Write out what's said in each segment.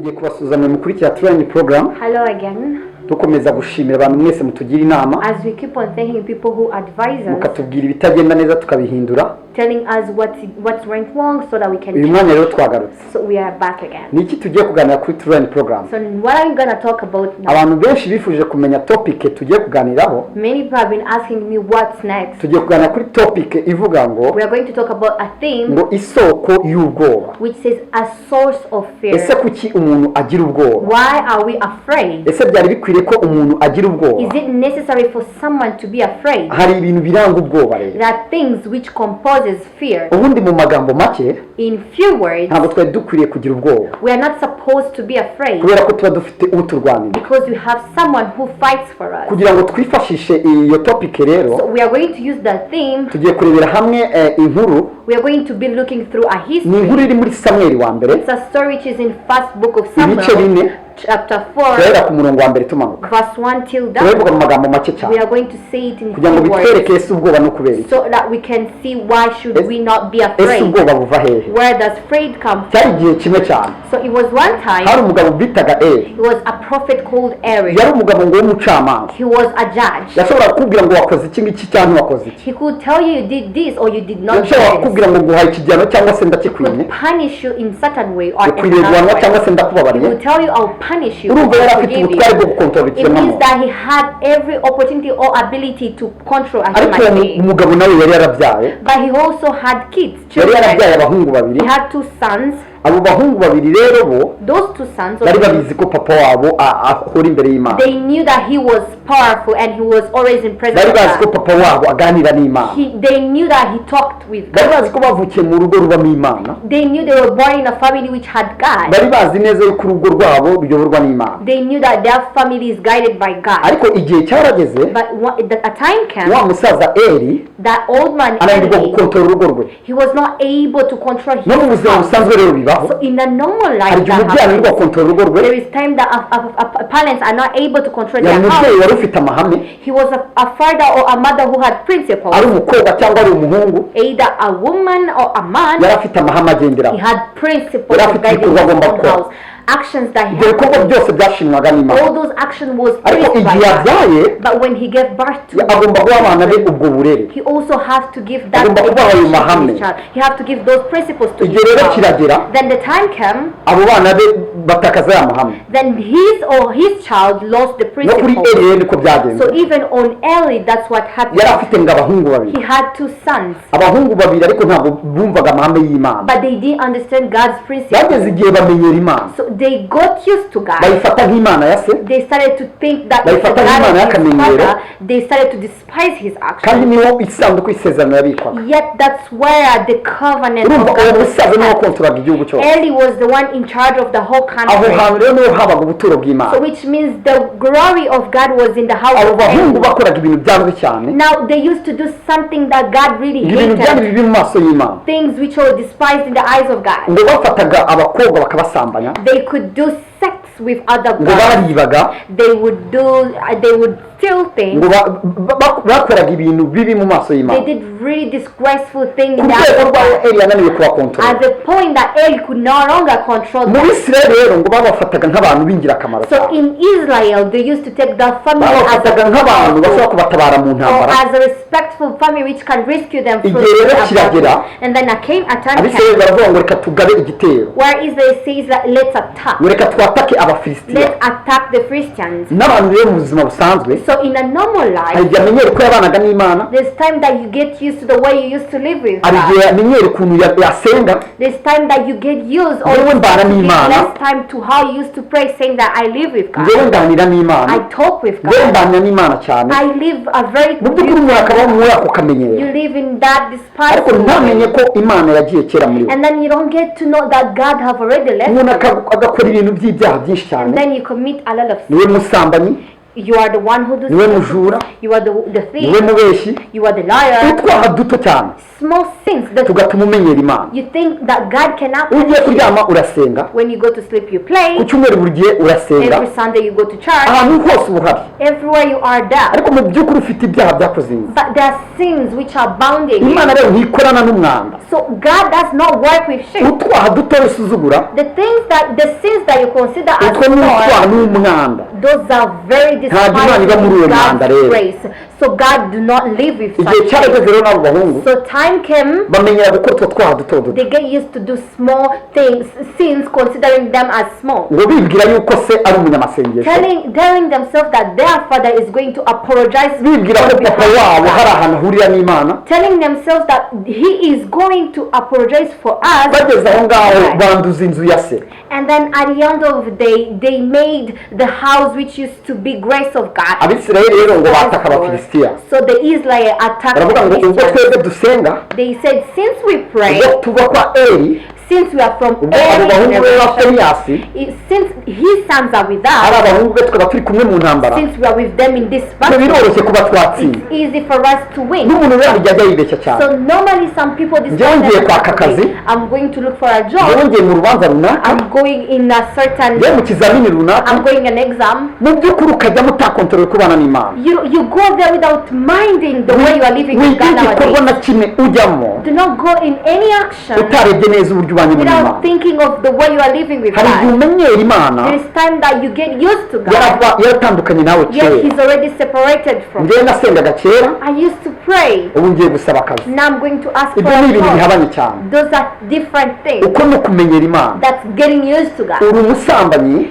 tugiye kubasuzumira mukurikira training program. Hello again. Dukomeza gushimira abantu mwese mutugira inama. As we keep on thanking people who advise us. Mukatubwira ibitagenda neza tukabihindura. Telling us what's went wrong so that we can. Uyu mwanya rero twagarutse. So we are back again. Niki tugiye kuganira kuri training program. So what are we going to talk about now? Abantu benshi bifuje kumenya topic tugiye kuganiraho. Many people have been asking me what's next. Tugiye kuganira kuri topic ivuga ngo we are going to talk about a theme ngo isoko y'ubwoba. Which says a source of fear. Ese kuki umuntu agira ubwoba? Why are we afraid? Ese byari bikwiriye ko umuntu agira ubwoba? Is it necessary for someone to be afraid? Hari ibintu biranga ubwoba rero. There are things which composes fear. Ubundi mu magambo make, in few words, ntabwo twari dukwiriye kugira ubwoba. We are not supposed to be afraid. Kubera ko tuba dufite uturwanira. Because we have someone who fights for us. Kugira ngo twifashishe iyo topic rero, so we are going to use the theme. Tugiye kurebera hamwe inkuru. We are going to be looking through a history. Ni inkuru iri muri Samuel wa mbere. It's a story which is in first book of Samuel. Ibice bine. Chapter 4. Turera ku murongo wa mbere tumanuka. Verse 1 till down. Turevuga mu magambo make cyane. We are going to say it in kugira ngo bitwereke ese ubwoba no kubera iki. So that we can see why should we not be afraid. Ese ubwoba buva hehe? Where does afraid come from? Cyari igihe kimwe cyane. So it was one time. Hari umugabo bitaga Eli. He was a prophet called Aaron. Yari umugabo ngo w'umucamanza. He was a judge. Yashobora kukubwira ngo wakoze iki ngiki cyangwa wakoze iki. He could tell you did this or you did not. Yashobora kukubwira ngo nguhaye ikigano cyangwa se ndakikwimye. Punish you in certain way or in another way. Cyangwa se ndakubabariye. He would tell you I'll punish you. It means that he had every opportunity or ability to control a human being. Umugabo nawe yari yarabyaye. But he also had kids, children. Yari yarabyaye abahungu babiri. He had two sons. Abo bahungu babiri rero bo those two sons bari babizi ko papa wabo akora imbere y'Imana. They knew that he was powerful and he was always in presence of God. Bari bazi ko papa wabo aganira n'Imana. They knew that he talked with God. Bari bazi ko bavukiye mu rugo rubamo Imana. They knew they were born in a family which had God. Bari bazi neza yuko urugo rwabo ruyoborwa n'Imana. They knew that their family is guided by God. Ariko igihe cyarageze, but a time came, wa musaza Eli, that old man Eli, he was not able to control his house. So in a normal life, there is time that parents are not able to control their house. He was a father or a mother who had principles. Either a woman or a man, he had principles of guiding his own house. Actions that he had, all those actions was praised by God. But when he gave birth to him, he also has to give that education to his child. He has to give those principles to his child. Then the time came, then his child lost the principles. So even on Eli, that's what happened. He had two sons, but they didn't understand God's principles. So they got used to God. They started to think that God was his father. They started to despise his actions. Yet that's where the covenant of God was set. Eli was the one in charge of the whole country. So which means the glory of God was in the house of Eli. Now they used to do something that God really hated. Things which were despised in the eyes of God. They could do sex with other girls. They would steal things. They did really disgraceful things in the eyes of God. At the point that Eli could no longer control them. So in Israel, they used to take the family as a respectful family which can rescue them from the. And then there came a time where Israel says that let's attack. Let's attack the Christians. So in a normal life, there's time that you get used to the way you used to live with God. There's time that you get used or less time to how you used to pray, saying that I live with God. I talk with God. I live a very good life. You live in that despite. And then you don't get to know that God have already left you. And then you commit a lot of sin. You are the one who does. You are the thief. You are the liar. small sins that tugatuma umenyera Imana. you think that God cannot Ugiye punish you. kuryama urasenga, When you go to sleep, you ku play. cyumweru buri gihe urasenga, Every Sunday you go to church. ahantu hose ubuhari, Everywhere you are there. ariko mu by'ukuri ufite ibyaha byakoze inzu. But there are sins which are bounding. Imana rero ntikorana n'umwanda. So God does not work with shame. Utwaha duto usuzugura, The sins that you consider as utwo ni utwaha small, n'umwanda. those are very Imana iba muri uwo despised mwanda God's rero. grace. So God do not live with Igihe such cyarageze things. rero n'abo bahungu So time came, bamenyera gukora utwo twaha duto duto, they get used to do small things, sins, considering them as small. ngo bibwira yuko se ari umunyamasengesho, Telling themselves that their father is going to apologize bibwira ko on papa behalf wabo of hari God. ahantu ahurira n'Imana. Telling themselves that he is going to apologize for us. Bageze aho ngaho banduza inzu ya se. And then at the end of the day, they made the house which used to be grace of God. Abisirayeli rero ngo bataka Abafilisitiya, So the Israel attacked baravuga ngo the ubwo Philistines. twebwe dusenga, They said, since we pray, ubwo tuva kwa Eli, since we are from ubwo abo bahungu be ba Finehasi since his sons are with ari us, abahungu be twaba turi kumwe mu ntambara, since we are with them in this twe battle, biroroshye kuba twatsinda. it's easy for us to win. N'umuntu rero ajya yibeshya cyane. So normally some people Njyewe ngiye kwaka akazi, I'm going to look for a njyewe job, ngiye mu rubanza runaka, I'm going in a certain, njyewe mu kizamini runaka, I'm going an exam. mu by'ukuri ukajyamo utakontorore kubana n'Imana. You go there without minding the way you are living with God wigira igikorwa nowadays. na kimwe ujyamo Do not go in any action utarebye neza uburyo ubanye n'Imana. without thinking of the way you are living with Hari igihe God. umenyera Imana There is time that you get used to God, yaratandukanye nawe yet kera. He's already separated from you. Njyewe nasengaga kera, I used to pray. ubu ngiye gusaba akazi. Now I'm going to ask for Ibyo a ni ibintu job. bihabanye cyane. Those are different things. Uko ni ukumenyera Imana. That's getting used to God. Uri umusambanyi,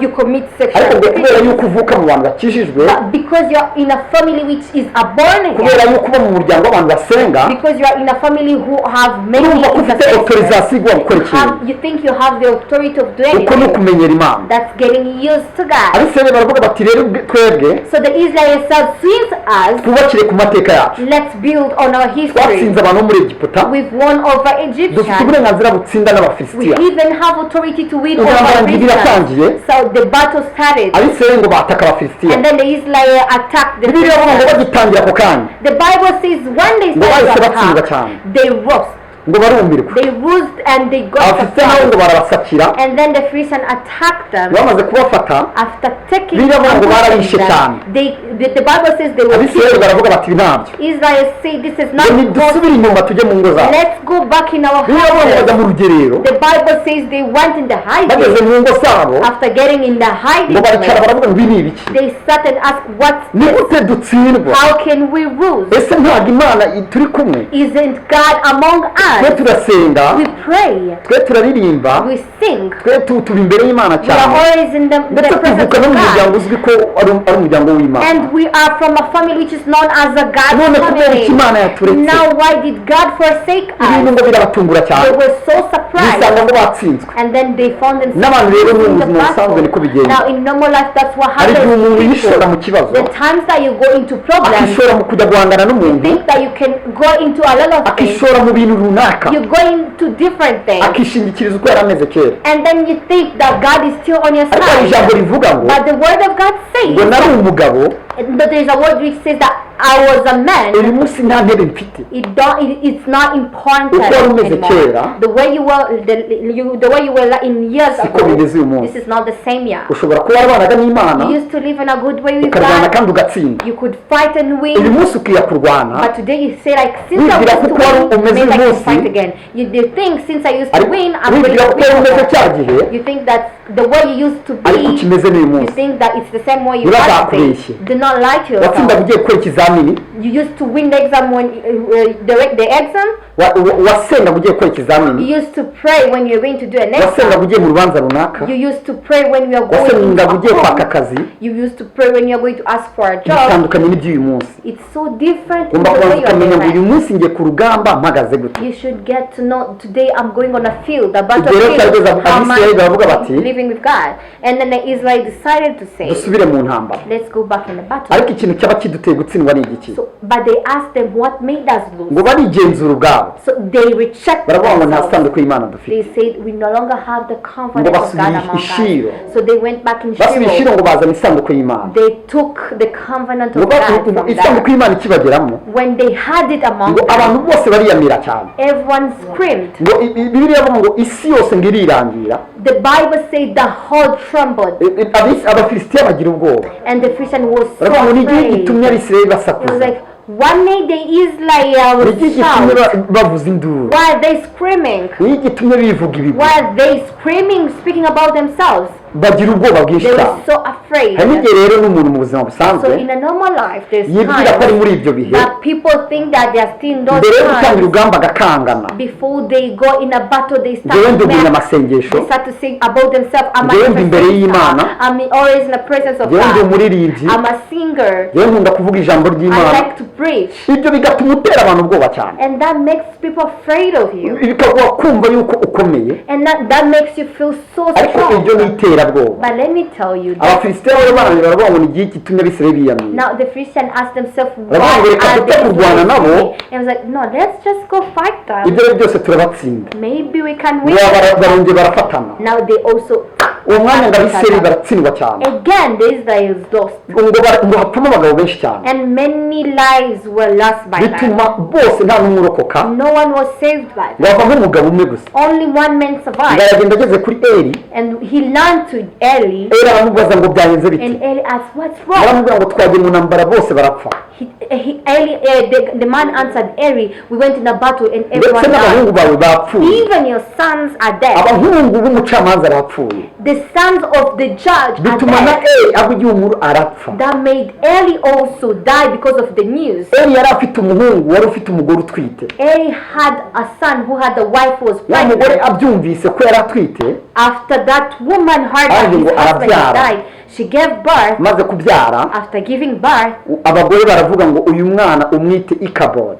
You commit sexual ariko ngo kubera activity, yuko uvuka mu bantu bakijijwe, but because you're in a family which is a born again, kubera yuko uba mu muryango w'abantu basenga, because you are in a family who have many urumva ko ufite intercessors, autorisation igomba gukora ikintu. you think you have the authority of doing Uko ni it. ukumenyera Imana. That's getting used to God. Abisirayeli baravuga bati rero twebwe So the Israelites said, since us, twubakire ku mateka yacu. let's build on our history. Twatsinze abantu bo muri Egiputa, We've won over dufite Egyptians. uburenganzira butsinda We n'Abafilisitiya. even have authority to win Ubwo over intambara iratangiye, Egyptians. So the battle started. Abisirayeli ngo bataka Abafilisitiya. And then the Israelites attacked the Bibiliya ivuga ngo Egyptians. bagitangira ako kanya The Bible says when they ngo bahise started to batsindwa attack, cyane, they rose. ngo barumirwa. They rose and they got Abafilisitiya nabo ngo surprised. barabasakira, And then the Philistines attacked them. bamaze kubafata, After taking Bibiliya ivuga ngo ambushing barabishe cyane. them, the Bible says they were Abisirayeli killed. baravuga bati ibi ntabyo, Israel say this is ngo not nidusubire inyuma tujye mu ngo zabo. Let's go back in our Bibiliya ivuga ngo bajya houses. mu rugerero, The Bible says they went in the bageze hiding. mu ngo zabo After getting in the hiding ngo baricara place, baravuga ngo ibi ni ibiki, they sat and asked, what's ni this? gute dutsindwa? How can we rule? Ese ntabwo Imana turi kumwe? Isn't God among Twe us? turasenga, We pray, twe turaririmba, we sing. twe tuba imbere y'Imana We are cyane, always in the ndetse presence tuvuka no of mu muryango God. uzwi ko ari umuryango w'Imana. And we are from a family which is known as a God None kubera iki Imana family. yaturetse? Now why did God forsake Ibintu us? ngo birabatungura cyane, They were so bisanga surprised. ngo batsinzwe. And then they found N'abantu rero themselves mu in the buzima busanzwe niko battle. bigenda. Now in normal life that's what Hari igihe happens umuntu to yishora people. mu kibazo, The times that you go into problems, akishora mu kujya guhangana n'umuntu, think that you can go into a lot of things. akishora mu bintu runaka, You go into different things. akishingikiriza uko yari ameze kera. And then you think that God is still on your Ariko hari ijambo side. rivuga ngo But the word of God ngo says, nari umugabo, but there is a word which says that I was a uyu man. munsi nta ntebe mfite. It's not important Uko wari umeze anymore. kera, The way you were in years siko ago, bimeze uyu munsi. this is not the same year. Ushobora kuba warabanaga n'Imana, You used to live in a good way with ukarwana God. kandi ugatsinda. You could fight and Uyu win. munsi ukwiye kurwana, But today you say like, since I wibwira used ko to wari win, umeze maybe I uyu can munsi, fight again. You think since I used to ariko win, I'm going wibwira to ko wari umeze win. cya gihe, You think that the way you used to ariko be, kimeze n'uyu you munsi. think that it's the same way you Ntibazakubeshye. are today. Do not lie to Watsindaga yourself. ugiye gukora ikizamini, You used to win the exam when the exam. wasengaga ugiye gukora You ikizamini, used to pray when you're going to do an wasengaga exam. ugiye mu rubanza runaka, You used to pray when you are going into wasengaga ugiye a kwaka court. akazi. You used to pray when you're going to ask for a job. Bitandukanye n'iby'uyu munsi. It's so different in Ugomba the kubanza way you are ukamenya ngo uyu living. munsi ngiye ku rugamba mpagaze gute. You should get to know today I'm going on a field, a Igihe rero battlefield. cyageze How am Abisirayeli baravuga I bati, living with God? And then the Israelites decided to say, dusubire mu ntambara. let's go back in the battle. Ariko ikintu cyaba kiduteye gutsindwa ni igiki? So but they asked them what made us lose. ngo barigenzura ubwabo So they rechecked baravuga ngo nta themselves. sanduku y'Imana dufite They said we no longer have the confidence ngo of God basubira among ishiro us. So they went back in basubira ishiro Shiloh. ngo bazana isanduku y'Imana They took the covenant ngo of God from isanduku there. y'Imana ikibageramo When they had it among ngo abantu them, bose bariyamira cyane everyone screamed. ngo Bibiliya ivuga ngo isi yose ngo irirangira The Bible said the whole trembled, abafilisitiya bagira ubwoba and the Christian was so baravuga ngo ni igihe afraid. gitumye abisirayeli It was basakuza like, one day the ni Israelites igihe gitumye shout. bavuza induru Why are they screaming? ni igihe gitumye bivuga ibigwi Why are they screaming, speaking about themselves? bagira ubwoba bwinshi They cyane were so afraid. hari n'igihe rero n'umuntu mu buzima So busanzwe in a normal life, there's yibwira ko ari times muri ibyo bihe that people think that they are still in those mbere yo gutangira times. urugamba agakangana Before they go in a battle, they njyewe start ndi to make, umunyamasengesho they start to sing about themselves. I'm njyewe ndi imbere y'Imana I'm always in the presence of njyewe ndi God. umuririmbyi I'm a singer. njyewe nkunda kuvuga ijambo I ry'Imana like to preach. ibyo bigatuma utera abantu ubwoba cyane And that makes people afraid of you. bikaguha kumva yuko ukomeye And that makes you feel so ariko ibyo ni strong. iterabwoba But let me tell you that abafilisitiya rero barangira baravuga ngo ni igihe gitumye abisirayeli biyamira now the Christian asked themselves, why Baravuga ngo reka are tujye they kurwana nabo doing this? And I was like, no, let's just go fight them. ibyo ari byose turabatsinda Maybe we can win. barongera barafatana Now they also uwo mwanya ngo abisirayeli baratsindwa cyane again the Israelites lost, ngo hapfamo abagabo benshi cyane and many lives were lost by them. bituma bose nta n'umwe urokoka No one was saved by them. ngo havamo umugabo umwe gusa Only one man ngo survived, aragenda ageze kuri Eli and he learned to Eli, aramubaza ngo byagenze biti and Eli asked, what's wrong? baramubwira ngo twagiye mu ntambara bose barapfa The man answered Eli, we went in a battle and everyone ndetse n'abahungu died. bawe bapfuye Even your sons are dead. abahungu b'umucamanza bapfuye The sons of the judge are bituma na dead. Eli abo igihe umuru arapfa That made Eli also die because of the news. Eli yari afite umuhungu wari ufite umugore utwite Eli had a son who had a wife who was wa mugore pregnant. abyumvise ko yari atwite After that woman heard that his husband had died, she gave birth. maze kubyara After giving birth, abagore baravuga ngo uyu mwana umwite Ikabod.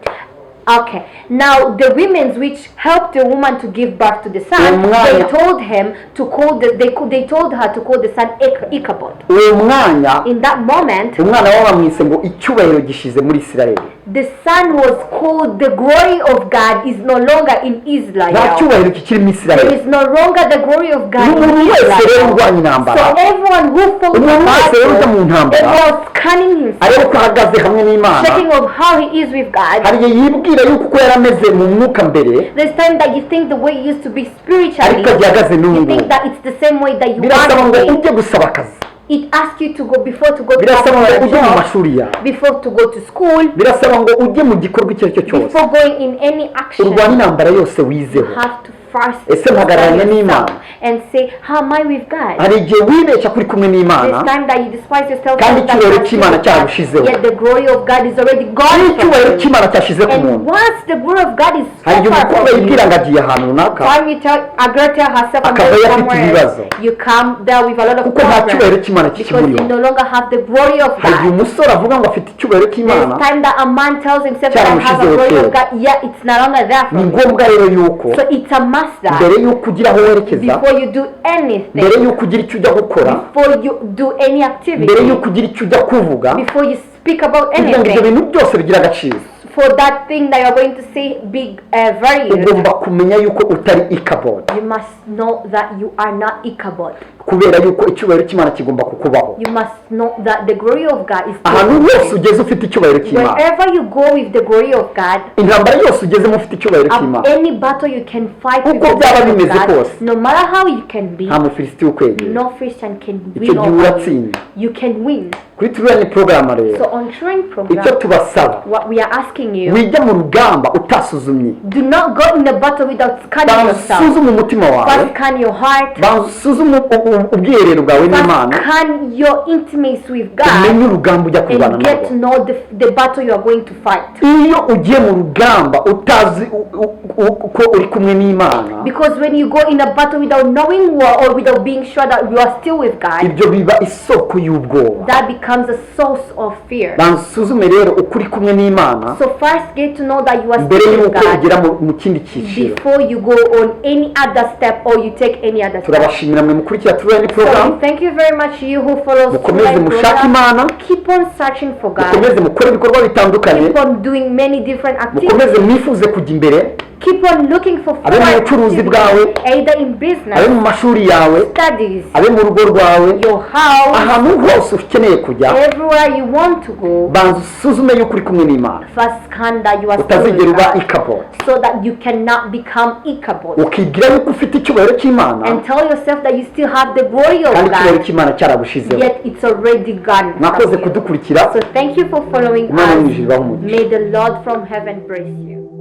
okay, now the women which helped the woman to give birth to the son, Umwanya. they told him to call they told her to call the son Ichabod. uwo mwanya In that moment, umwana we bamwise ngo icyubahiro gishize muri Isirayeli. the son was called the glory of God is no longer in nta Israel. cyubahiro kikiri mu There Isirayeli. is no longer the glory of God in umuntu wese rero Israel. urwanya intambara So everyone who fought the umuntu wese rero ujya mu battle, ntambara everyone was scanning himself, ariko ko ahagaze hamwe n'Imana checking of how he is with God. hari igihe yibwira yuko uko yari ameze mu mwuka mbere There's time that you think the way you used to be spiritually, ariko agihagaze n'ubu you think that it's the same way that you birasaba are ngo today. ujye gusaba akazi It asks you to go before to go to birasaba ngo a ujye mu job, mashuri yawe before to go to school, birasaba ngo ujye mu gikorwa icyo ari cyo cyose before going in any action. urwanya intambara yose You wizeho have to first Ese mpagararanye study n'Imana? yourself and say, how am I with God? hari igihe wibeshya kuri kumwe This n'Imana time that you despise yourself, Kandi and that icyubahiro you are cy'Imana with God, cyarushizeho. yet the glory of God is already iyo gone icyubahiro from you. cy'Imana cyashize ku And muntu once the glory of God is hari igihe far umukobwa from you, yibwira ngo agiye ahantu runaka time you tell a girl tell herself I'm Akaba going afite ibibazo. somewhere, you come there with a lot of kuko nta cyubahiro problems cy'Imana because kikimuriho you no longer have the glory of hari igihe God. umusore avuga ngo afite icyubahiro There's cy'Imana time that a man tells himself that I have a Cyaramushizeho glory kera. of God, yet it's no longer there ni for him. ngombwa rero yuko So it's a must that mbere yuko ugira aho werekeza before you do anything, mbere yuko ugira icyo ujya gukora before you do any mbere activity, yuko ugira icyo ujya kuvuga before you speak about kugira ngo ibyo anything, bintu byose bigira agaciro for that thing that you're going to say be very ugomba kumenya yuko utari Ikabod you must know that you are not Ichabod. kubera yuko icyubahiro cy'Imana kigomba kukubaho You must know that the glory of God is ahantu with hose you. ugeze ufite icyubahiro cy'Imana Wherever you go with the glory of God, intambara yose ugezemo ufite icyubahiro cy'Imana any battle you can fight with Uko the byaba glory of bimeze God, kose. no matter how you can be, nta mufilisiti ukwegera no Christian can icyo win gihe over you. uratsinda You can win. kuri turani porogaramu So rero on training icyo program, tubasaba what we are asking you, wijya mu rugamba utasuzumye do not go in the battle without scanning yourself. bansuzume umutima wawe First scan your heart. bansuzume ubwiherero bwawe First n'Imana scan your intimacy with umenye God urugamba ujya kurwana and get to narwo know the battle you are going to fight. iyo ugiye mu rugamba utazi uko uri kumwe n'Imana Because when you go in a battle without knowing war or without being sure that you are still with God, ibyo biba isoko y'ubwoba that becomes a source of fear. bansuzume rero ukuri kumwe n'Imana So first get to know that you are mbere still yuko God ugera mu kindi cyiciro. before you go on any other step or you take any other step. turabashimira mwe mukurikira True So program. thank you very much you who follows mukomeze mushake Imana, Keep on searching for God. mukomeze mukore ibikorwa bitandukanye, Keep on doing many different mukomeze activities. mwifuze kujya imbere, Keep on looking for abe mu bucuruzi bwawe, either in business, abe mu mashuri yawe, studies, abe mu rugo rwawe, your house, ahantu hose ukeneye kujya, everywhere you want to go. banza usuzume yuko uri kumwe n'Imana, First scan that you are still utazigera with uba God, ikabo, so that you cannot become Ichabod, ukibwira yuko ufite icyubahiro cy'Imana and tell yourself that you still have the glory of kandi icyubahiro God, cy'Imana cyaragushizeho. yet it's already gone mwakoze from you. kudukurikira. So thank you for following Imana us. y'umwijuru ibahe umugisha. May the Lord from heaven bless you.